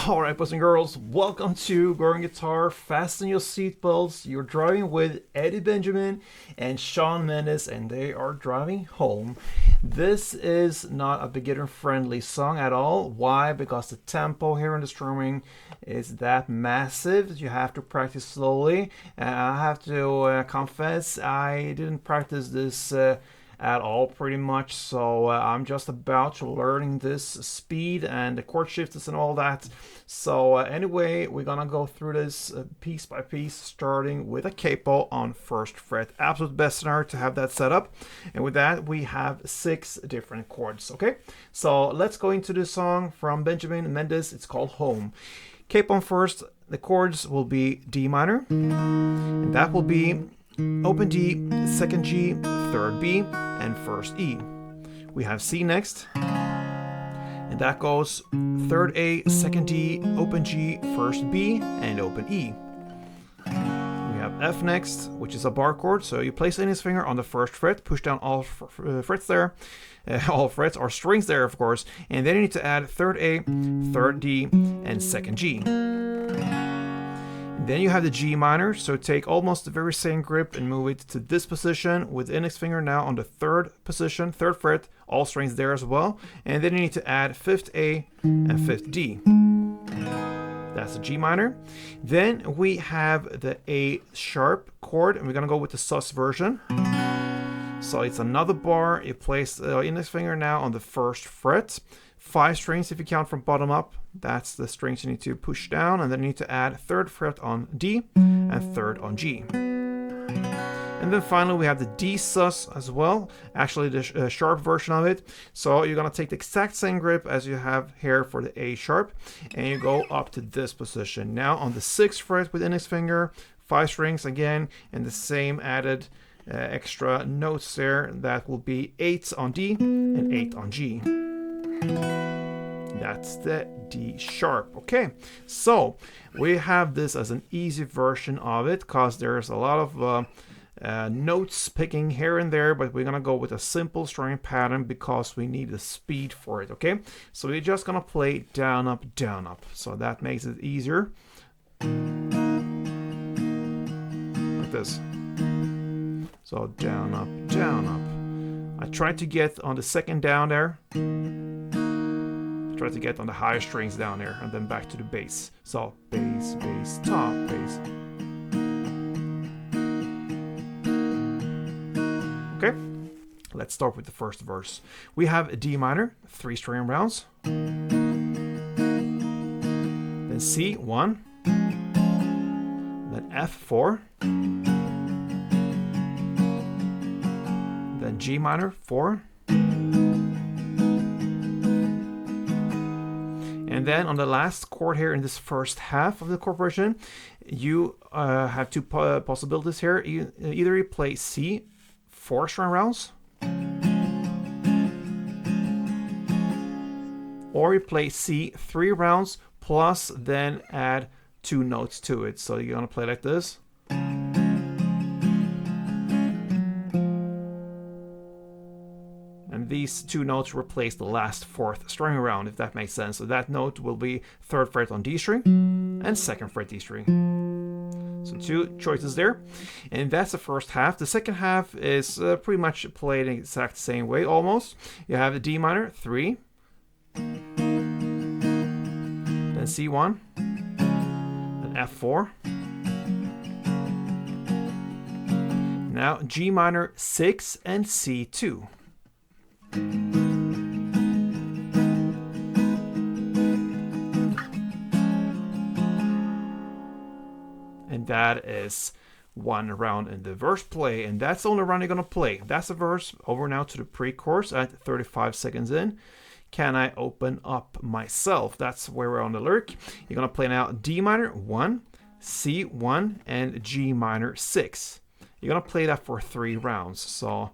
Alright, boys and girls, welcome to Growing Guitar. Fasten your seatbelts. You're driving with Eddie Benjamin and Shawn Mendes, and they are driving home. This is not a beginner-friendly song at all. Why? Because the tempo here in the strumming is that massive. You have to practice slowly. I have to confess, I didn't practice this at all pretty much, so I'm just about to learning this speed and the chord shifts and all that. So anyway, we're gonna go through this piece by piece, starting with a capo on first fret. Absolute best scenario to have that set up, and with that we have 6 different chords. Okay, so let's go into the song from Benjamin Mendes. It's called Home. Capo on first. The chords will be D minor, and that will be open D, second G, third B, and first E. We have C next, and that goes third A, second D, open G, first B, and open E. We have F next, which is a bar chord, so you place index finger on the first fret, push down all frets there, all frets or strings there, of course, and then you need to add third A, third D, and second G. Then you have the G minor, so take almost the very same grip and move it to this position with the index finger now on the third position, third fret, all strings there as well. And then you need to add 5th A and 5th D. That's the G minor. Then we have the A sharp chord, and we're gonna go with the sus version. So it's another bar. You place the index finger now on the first fret. 5 strings if you count from bottom up. That's the strings you need to push down, and then you need to add third fret on D and third on G. And then finally we have the D sus as well, actually the sharp version of it. So you're gonna take the exact same grip as you have here for the A sharp, and you go up to this position. Now on the 6th fret with index finger, 5 strings again, and the same added extra notes there. That will be 8 on D and 8 on G. That's the D sharp. Okay, so we have this as an easy version of it because there's a lot of notes picking here and there, but we're gonna go with a simple strumming pattern because we need the speed for it. Okay, so we're just gonna play down up, so that makes it easier, like this. So down up, I tried to get on the second down there, try to get on the higher strings down there, and then back to the bass. So bass, bass, top, bass. Okay, let's start with the first verse. We have a D minor, 3 string rounds, then C, 1, then F, 4, then G minor, 4, and then on the last chord here in this first half of the chord version, you have 2 possibilities here. Either you play C, 4 string rounds, or you play C, 3 rounds, plus then add 2 notes to it. So you're gonna play like this. And these 2 notes replace the last 4th string round, if that makes sense. So that note will be 3rd fret on D string and 2nd fret D string. So 2 choices there. And that's the first half. The second half is pretty much played in the exact same way, almost. You have the D minor, 3, then C1, then F4. Now G minor, 6, and C2. And that is 1 round in the verse play, and that's the only round you're gonna play. That's the verse. Over now to the pre-chorus at 35 seconds in. Can I open up myself? That's where we're on the lyric. You're gonna play now D minor, 1, C1, and G minor, 6. You're gonna play that for 3 rounds. So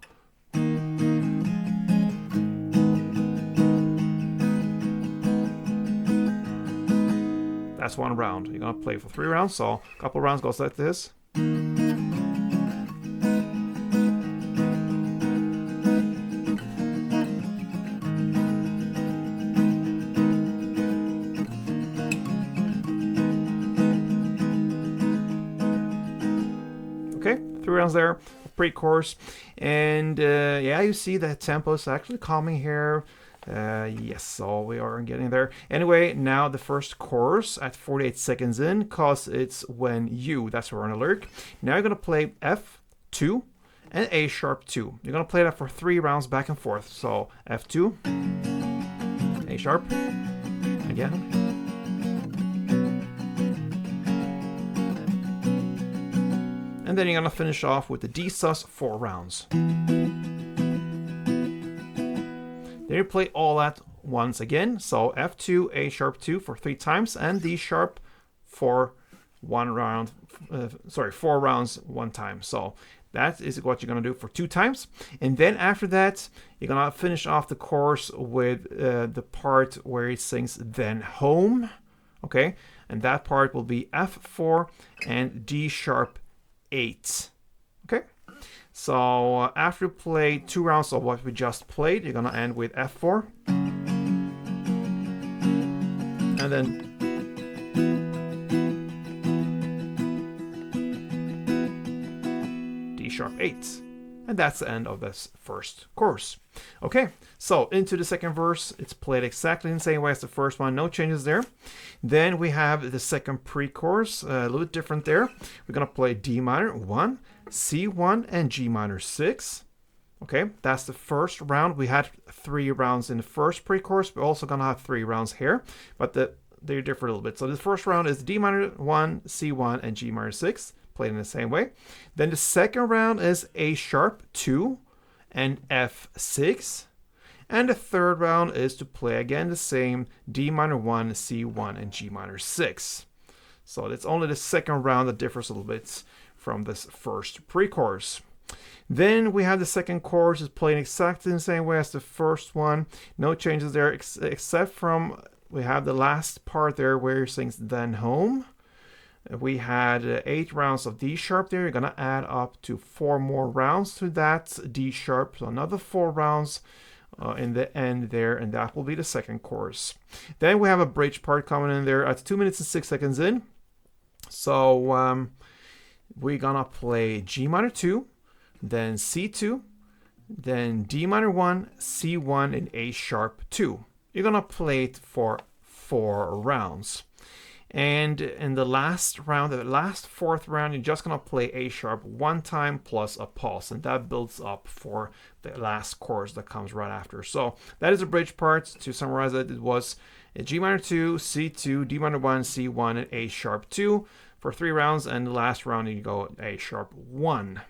that's 1 round. You're gonna play for 3 rounds, so a couple rounds goes like this. 3 rounds there, pre-chorus. And yeah, you see the tempo is actually calming here. Yes, so we are getting there. Anyway, now the first chorus at 48 seconds in, cause it's when you, that's where we're on the lyric. Now you're gonna play F2 and A sharp 2. You're gonna play that for 3 rounds back and forth. So F2, A sharp, again. And then you're gonna finish off with the D sus 4 rounds. Then you play all that once again. So F2, A sharp 2 for 3 times, and D sharp for 1 round. 4 rounds 1 time. So that is what you're gonna do for 2 times. And then after that, you're gonna finish off the chorus with the part where it sings "Then Home." Okay, and that part will be F4 and D sharp 8. Okay. So after you play 2 rounds of what we just played, you're gonna end with F4, and then D sharp 8. And that's the end of this first chorus. Okay, so into the second verse, it's played exactly in the same way as the first one, no changes there. Then we have the second pre-chorus, a little bit different there. We're gonna play D minor 1, C1, and G minor 6. Okay, that's the first round. We had 3 rounds in the first pre-chorus. We're also gonna have 3 rounds here, but they differ a little bit. So the first round is D minor 1, C1, and G minor 6, played in the same way. Then the second round is A sharp 2 and F6. And the third round is to play again the same D minor 1, C1, and G minor 6. So it's only the second round that differs a little bit from this first pre-chorus. Then we have the second chorus is playing exactly the same way as the first one. No changes there except from we have the last part there where it sings "Then Home." We had 8 rounds of D sharp there. You're gonna add up to 4 more rounds to that D sharp. So another 4 rounds in the end there, and that will be the second chorus. Then we have a bridge part coming in there at 2 minutes and 6 seconds in. So we're gonna play G minor 2, then C2, then D minor 1, C1, and A sharp 2. You're gonna play it for 4 rounds. And in the last round, the last 4th round, you're just gonna play A sharp 1 time plus a pause, and that builds up for the last chorus that comes right after. So that is the bridge part. To summarize it was G minor 2, C2, D minor 1, C1, and A sharp 2 for 3 rounds, and the last round you go A sharp 1.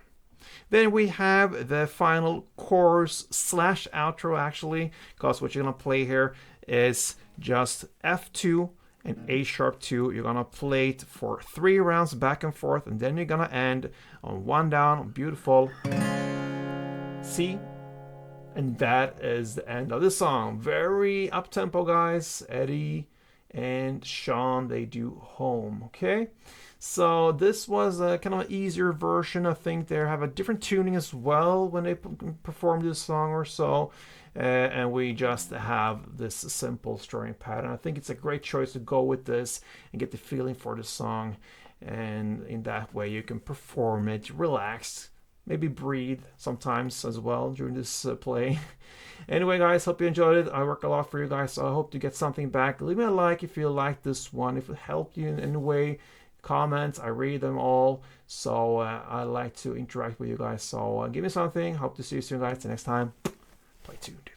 Then we have the final chorus / outro actually, because what you're gonna play here is just F2 and A sharp 2. You're gonna play it for 3 rounds back and forth, and then you're gonna end on 1 down, beautiful C, and that is the end of the song. Very up tempo, guys. Eddie and Shawn, they do Home. Okay, so this was a kind of an easier version. I think they have a different tuning as well when they perform this song or so. And we just have this simple strumming pattern. I think it's a great choice to go with this and get the feeling for the song, and in that way you can perform it relaxed, maybe breathe sometimes as well during this play. Anyway, guys, hope you enjoyed it. I work a lot for you guys, so I hope to get something back. Leave me a like if you like this one, if it helped you in any way. Comments, I read them all, so I like to interact with you guys. So give me something. Hope to see you soon, guys. Till next time, play tuned.